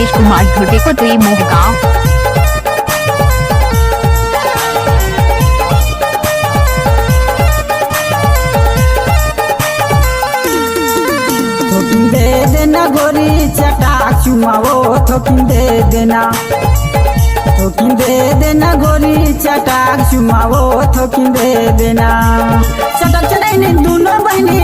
दिनेश कुमार धुटे को त्रि मोहगांव। थोकिन दे देना गोरी चटाक चुमाओ, थोकिन दे देना, थोकिन दे देना गोरी चटाक चुमाओ, थोकिन दे देना। चटक चढ़ाई दोनों बहनी,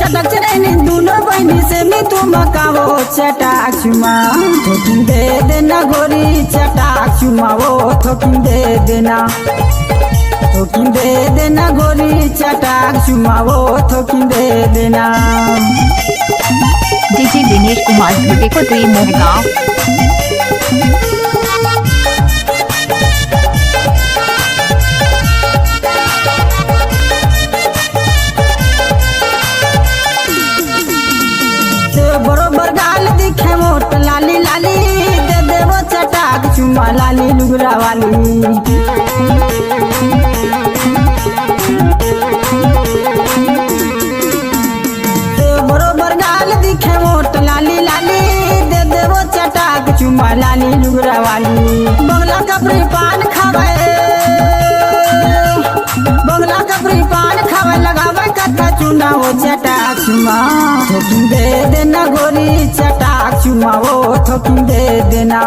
चटक चढ़ाई दोनों बहनी से मी तुम मकाओ चटाक चुमा। थोकिन दे देना गोरी चटाक चुमाओ, थोकिन दे देना, थोकिन दे देना गोरी चटाक चुमाओ, थोकिन दे देना। डीजे दिनेश कुमार धुटे को त्रि मोहगांव। बरोबर गाल दिखे मोट लाली लाली, दे देवो चटाक चुमा लाली लुगरा वाली। बरोबर गाल दिखे मोट लाली लाली, दे देवो चटाक चुमा लाली लुगरा वाली। बंगला कपड़ी पान खावे, बंगला कपड़ी पान खावे, लगावे कथा चुना वो चटाक चुमा। थोकिन दे देना गोरी चटाक चुमाओ, थोकिन दे देना,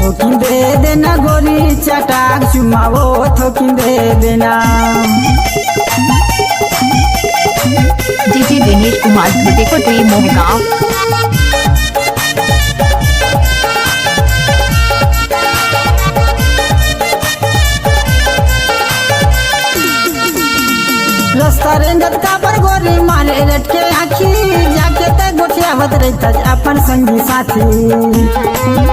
थोकिन दे देना गोरी चटाक चुमाओ, थोकिन दे देना। डीजे दिनेश कुमार धुटे को त्रि मोहगांव। रास्ता रेंगत का पर गोरी मारे लटके आखी, जाके तक गोठियावत रहता अपन संगी साथी।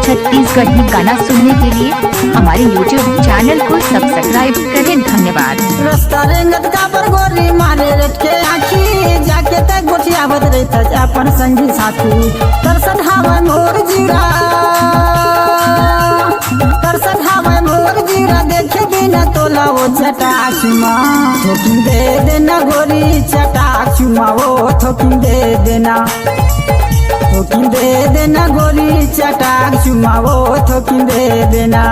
छत्तीसगढ़ी गाना सुनने के लिए हमारे YouTube चैनल को सब्सक्राइब करें। धन्यवाद। रास्ता रेंगत का पर गोरी मारे लटके आखी, जाके तक गोठियावत रहता अपन संगी साथी। तरसत हवा मोर जीरा, तरसत हवा मोर जीरा, देखे बिना तोला वो चटाक चुमा। थोकिन दे देना गोरी चटाक चुमाओ, थोकिन दे देना, थोकिन दे देना गोरी चटाक चुमाओ, थोकिन दे देना।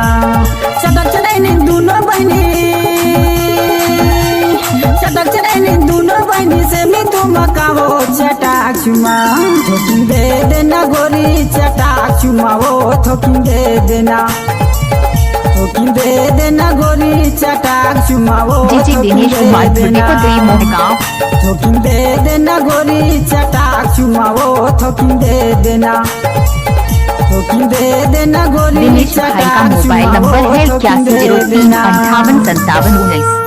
चटक चढ़ाई दोनों बहनी, चटक चढ़ाई दोनों बहनी से मी तुम मकाओ चटाक चुमा। थोकिन दे देना गोरी चटाक चुमाओ, थोकिन दे देना, थोकिन दे देना गोरी चटाक चुमाओ। डीजे दिनेश कुमार धुटे को त्रि मोहगांव। थोकिन दे देना गोरी चटाक चुमाओ, थोकिन दे देना, थोकिन दे देना गोरी दिनेश भाई का चटाक मोबाइल चुमाओ, नंबर है थोकिन दे 8103 देना। 585719।